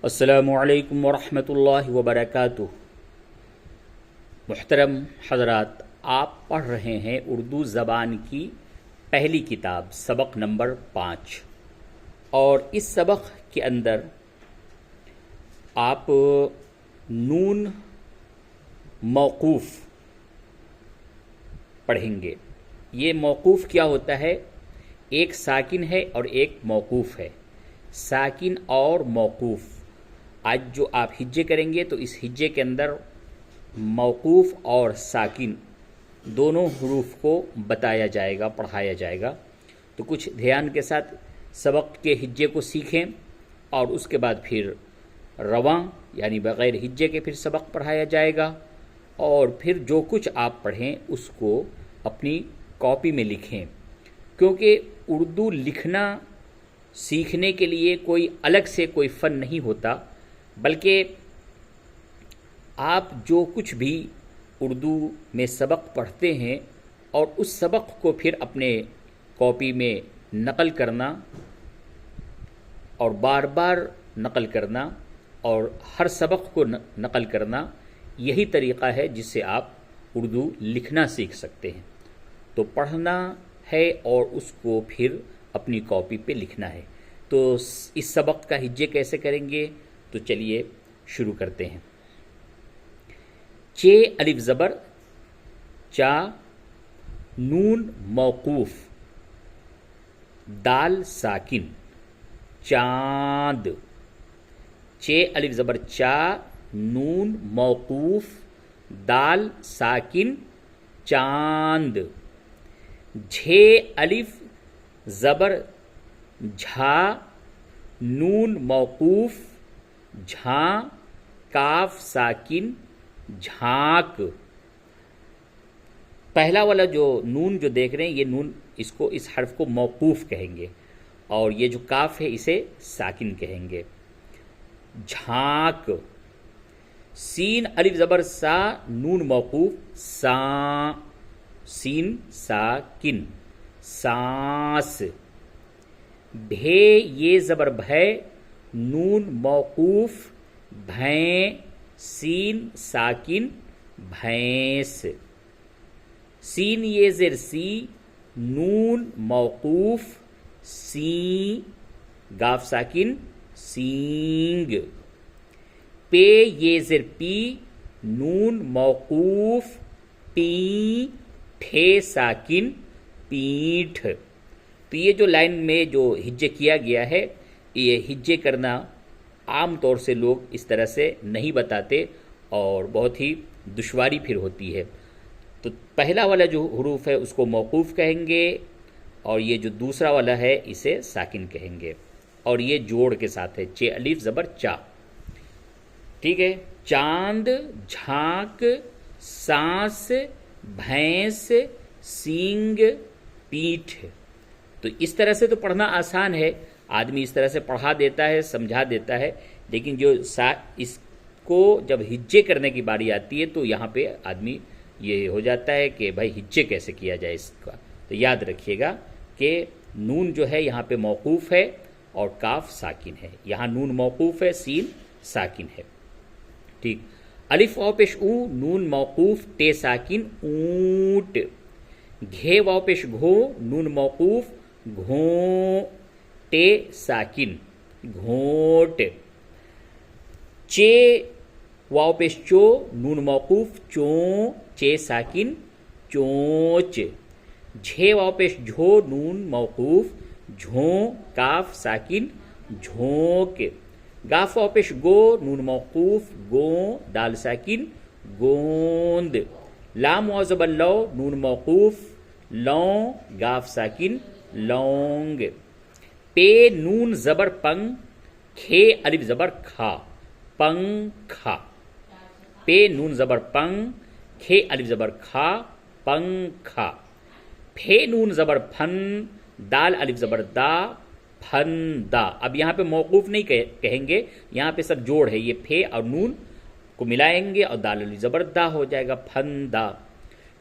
السلام علیکم ورحمۃ اللہ وبرکاتہ۔ محترم حضرات، آپ پڑھ رہے ہیں اردو زبان کی پہلی کتاب سبق نمبر 5، اور اس سبق کے اندر آپ نون موقوف پڑھیں گے۔ یہ موقوف کیا ہوتا ہے؟ ایک ساکن ہے اور ایک موقوف ہے۔ ساکن اور موقوف، آج جو آپ ہجے کریں گے تو اس ہجے کے اندر موقوف اور ساکن دونوں حروف کو بتایا جائے گا، پڑھایا جائے گا۔ تو کچھ دھیان کے ساتھ سبق کے ہجے کو سیکھیں، اور اس کے بعد پھر رواں یعنی بغیر ہجے کے پھر سبق پڑھایا جائے گا، اور پھر جو کچھ آپ پڑھیں اس کو اپنی کاپی میں لکھیں، کیونکہ اردو لکھنا سیکھنے کے لیے کوئی الگ سے کوئی فن نہیں ہوتا، بلکہ آپ جو کچھ بھی اردو میں سبق پڑھتے ہیں اور اس سبق کو پھر اپنے کاپی میں نقل کرنا اور بار بار نقل کرنا اور ہر سبق کو نقل کرنا، یہی طریقہ ہے جس سے آپ اردو لکھنا سیکھ سکتے ہیں۔ تو پڑھنا ہے اور اس کو پھر اپنی کاپی پہ لکھنا ہے۔ تو اس سبق کا ہجے کیسے کریں گے؟ تو چلیے شروع کرتے ہیں۔ چ الف زبر چا، نون موقوف، دال ساکن، چاند۔ چ الف زبر چا، نون موقوف، دال ساکن، چاند۔ جھ الف زبر جھا، نون موقوف، جھاں، کاف ساکن، جھانک۔ پہلا والا جو نون جو دیکھ رہے ہیں، یہ نون اس حرف کو موقوف کہیں گے، اور یہ جو کاف ہے اسے ساکن کہیں گے، جھانک۔ سین الف زبر سا، نون موقوف، ساں، سین ساکن، سانس۔ بھے یہ زبر بھے، نون موقوف، بھیں، سین ساکن، بھینس۔ سین یہ زر سی، نون موقوف، سین، گاف ساکن، سینگ۔ پے یہ زر پی، نون موقوف، پین، ٹھے ساکن، پینٹھ۔ تو یہ جو لائن میں جو ہجے کیا گیا ہے، یہ ہجے کرنا عام طور سے لوگ اس طرح سے نہیں بتاتے، اور بہت ہی دشواری پھر ہوتی ہے۔ تو پہلا والا جو حروف ہے اس کو موقوف کہیں گے، اور یہ جو دوسرا والا ہے اسے ساکن کہیں گے، اور یہ جوڑ کے ساتھ ہے، چ الف زبر چا۔ ٹھیک ہے؟ چاند، جھانک، سانس، بھینس، سینگ، پیٹھ۔ تو اس طرح سے تو پڑھنا آسان ہے، آدمی اس طرح سے پڑھا دیتا ہے، سمجھا دیتا ہے، لیکن جو اس کو جب ہجے کرنے کی باری آتی ہے تو یہاں پہ آدمی یہ ہو جاتا ہے کہ بھائی ہجے کیسے کیا جائے اس کا۔ تو یاد رکھیے گا کہ نون جو ہے یہاں پہ موقوف ہے اور کاف ساکن ہے، یہاں نون موقوف ہے، سین ساکن ہے۔ ٹھیک۔ الف واو پیش او، نون موقوف، ٹے ساکن، اونٹ۔ گھے واو پیش گھو، نون موقوف، گھوں، ٹے ساکن، گھونٹ۔ چے واو پیش چو، نون موقوف، چوں، چے ساکن، چونچ۔ جھے واو پیش جھو، نون موقوف، جھوں، کاف ساکن، جھونک۔ گاف واو پیش گو، نون موقوف، گوں، دال ساکن، گوند۔ لام واو زبر لو، نون موقوف، لوں، گاف ساکن، لونگ۔ پے نون زبر پنگ، کھے الف زبر کھا، پنکھا۔ پے نون زبر پنگ، کھے الف زبر کھا، پنکھا۔ پھے نون زبر پھن، دال الف زبر دا، پھندا۔ اب یہاں پہ موقوف نہیں کہیں گے، یہاں پہ سب جوڑ ہے، یہ پھے اور نون کو ملائیں گے اور دال الف زبر دا ہو جائے گا، پھندا۔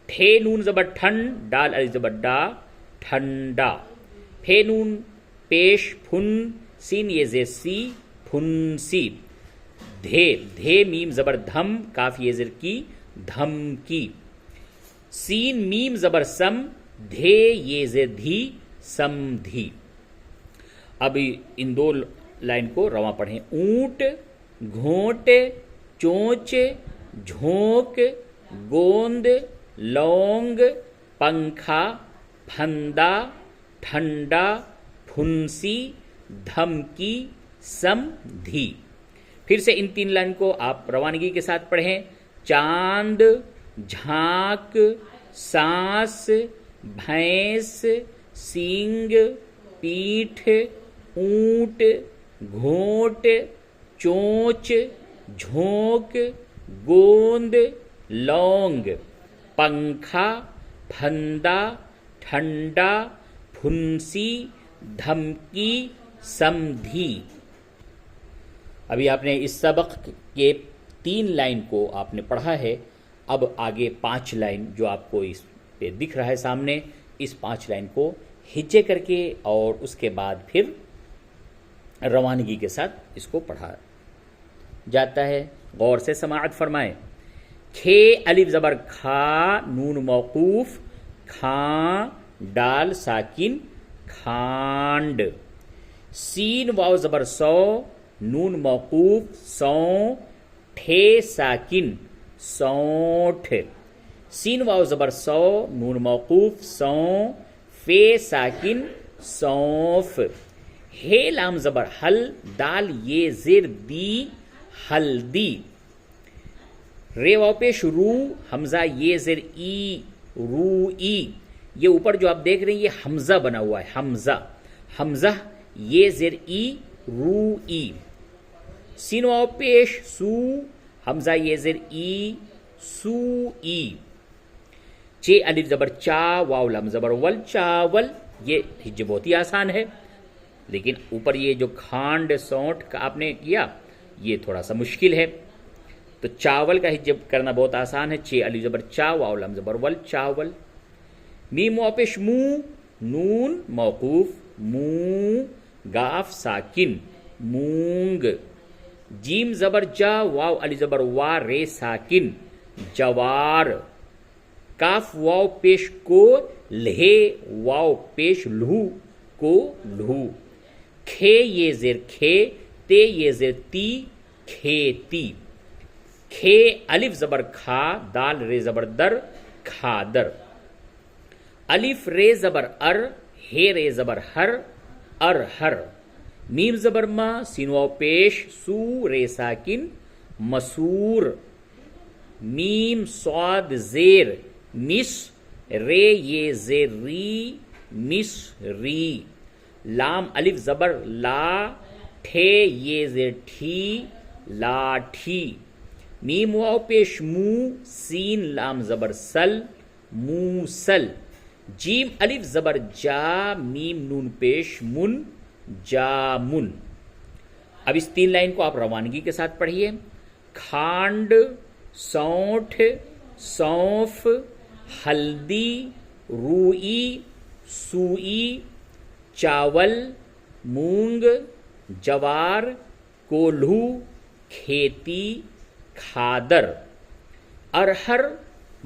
ٹھے نون زبر ٹھن، ڈال الف زبر ڈا، ٹھنڈا۔ پھے نون پیش پھن، سین یہ زیر سی، پھنسی۔ دھے، دھے میم زبر دھم، کاف یہ زر کی، دھم کی. سین میم زبر سم، دھے یہ زر دھی، سم دھی. اب ان دو لائن کو رواں پڑھیں. اونٹ، گھونٹ، چونچ، جھونک، گوند، لونگ، پنکھا، پھندا، ٹھنڈا، پھنسی، دھمکی، سمدھی. پھر سے ان تین لائن کو آپ روانگی کے ساتھ پڑھیں. چاند، جھانک، سانس، بھینس، سینگ، پیٹھ، اونٹ، گھونٹ، چونچ، جھونک، گوند، لونگ، پنکھا، پھندا، ٹھنڈا، پھنسی، دھمکی، سمدھی. ابھی آپ نے اس سبق کے 3 لائن کو آپ نے پڑھا ہے. اب آگے 5 لائن جو آپ کو اس پہ دکھ رہا ہے سامنے، اس 5 لائن کو ہجے کر کے اور اس کے بعد پھر روانگی کے ساتھ اس کو پڑھا جاتا ہے. غور سے سماعت فرمائیں. کھے الف زبر کھا، نون موقوف، کھاں ڈال ساکن، کھانڈ. سین واو زبر سو، نون موقوف، سوں، ٹھے ساکن، سونٹھ. سین واو زبر سو، نون موقوف، سوں، فے ساکن، سونف. ہے لام زبر حل، دال یہ زیر دی، ہلدی. رے واو پیش رو، حمزہ یہ زیر ای، رو ای. یہ اوپر جو آپ دیکھ رہے ہیں یہ حمزہ بنا ہوا ہے، حمزہ، حمزہ یہ زیر ای، رو ای. سین واو پیش سو، حمزہ یہ زیر ای، سو ای. چے الف زبر چا، واو لام زبر ول، چاول. یہ ہجے بہت ہی آسان ہے، لیکن اوپر یہ جو کھانڈ سونٹ کا آپ نے کیا یہ تھوڑا سا مشکل ہے. تو چاول کا ہجے کرنا بہت آسان ہے. چے الف زبر چا، واو لام زبر ول، چاول. میم واو پیش مو، نون موقوف، مو، گاف ساکن، مونگ. جیم زبر جا، واو الف زبر وا، رے ساکن، جوار. کاف واو پیش کو، لہے واو پیش لہو، کو لہو. کھے یہ زیر کھے، تے یہ زیر تی، کھیتی. کھے الف زبر کھا، دال رے زبر در، کھادر. الف رے زبر ار، ہے رے زبر ہر، ارہر. میم زبر ما، سین واو پیش سو، رے ساکن، مسور. میم صاد زیر مس، رے یہ زیر ری، مس ری. لام الف زبر لا، ٹھے یہ زیر ٹھی، لاٹھی. میم واو پیش مو، سین لام زبر سل، موسل. جیم الف زبر جا، میم نون پیش من، جامن. اب اس 3 لائن کو آپ روانگی کے ساتھ پڑھیے. کھانڈ، سونٹھ، سونف، ہلدی، روئی، سوئی، چاول، مونگ، جوار، کولہو، کھیتی، کھادر. ارہر،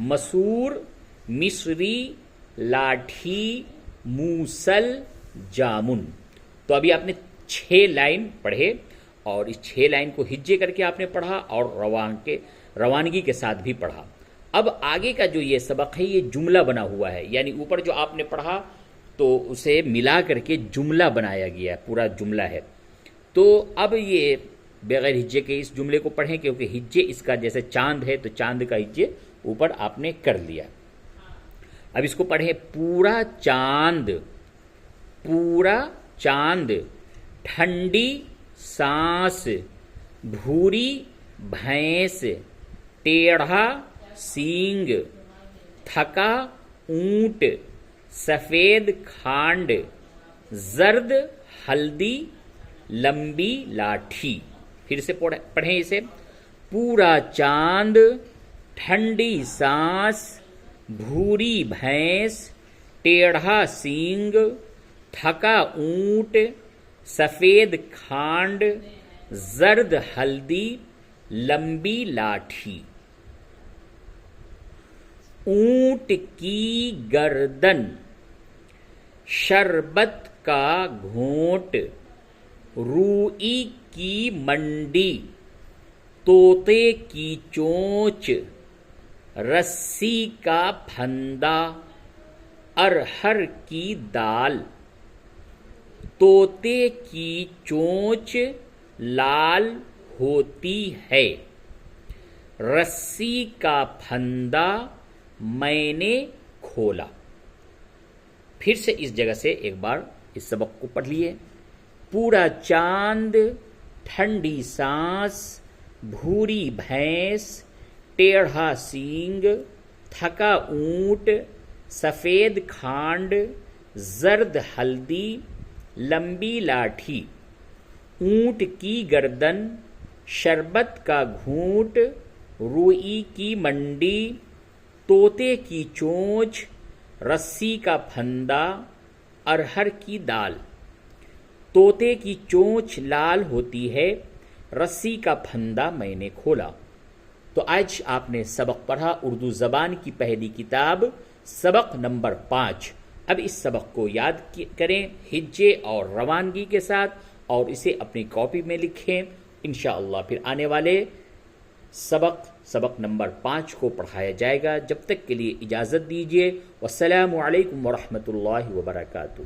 مسور، مصری، لاٹھی، موسل، جامن. تو ابھی آپ نے 6 لائن پڑھے اور اس 6 لائن کو ہجے کر کے آپ نے پڑھا اور روانگی کے ساتھ بھی پڑھا. اب آگے کا جو یہ سبق ہے یہ جملہ بنا ہوا ہے، یعنی اوپر جو آپ نے پڑھا تو اسے ملا کر کے جملہ بنایا گیا ہے، پورا جملہ ہے. تو اب یہ بغیر ہجے کے اس جملے کو پڑھیں، کیونکہ ہجے اس کا جیسے چاند ہے تو چاند کا ہجے اوپر آپ نے کر لیا. اب اس کو پڑھیں. پورا چاند، پورا چاند. ٹھنڈی سانس، بھوری بھینس، ٹیڑھا سینگ، تھکا اونٹ، سفید کھانڈ، زرد ہلدی، لمبی لاٹھی. پھر سے پڑھیں اسے. پورا چاند، ٹھنڈی سانس، بھوری بھینس، ٹیڑھا سینگ، تھکا اونٹ، سفید کھانڈ، زرد ہلدی، لمبی لاٹھی، اونٹ کی گردن، شربت کا گھونٹ، روئی کی منڈی، طوطے کی چونچ، رسی کا پھندا، ارہر کی دال۔ طوطے کی چونچ لال ہوتی ہے، رسی کا پھندا میں نے کھولا۔ پھر سے اس جگہ سے ایک بار اس سبق کو پڑھ لیے۔ پورا چاند، ٹھنڈی سانس، بھوری بھینس، ٹیڑھا سینگ، تھکا اونٹ، سفید کھانڈ، زرد ہلدی، لمبی لاٹھی، اونٹ کی گردن، شربت کا گھونٹ، روئی کی منڈی، طوطے کی چونچ، رسی کا پھندا، ارہر کی دال۔ طوطے کی چونچ لال ہوتی ہے، رسی کا پھندا میں نے کھولا۔ تو آج آپ نے سبق پڑھا اردو زبان کی پہلی کتاب سبق نمبر 5۔ اب اس سبق کو یاد کریں ہجے اور روانگی کے ساتھ اور اسے اپنی کاپی میں لکھیں۔ انشاءاللہ پھر آنے والے سبق نمبر 5 کو پڑھایا جائے گا۔ جب تک کے لیے اجازت دیجیے۔ والسلام علیکم ورحمۃ اللہ وبرکاتہ۔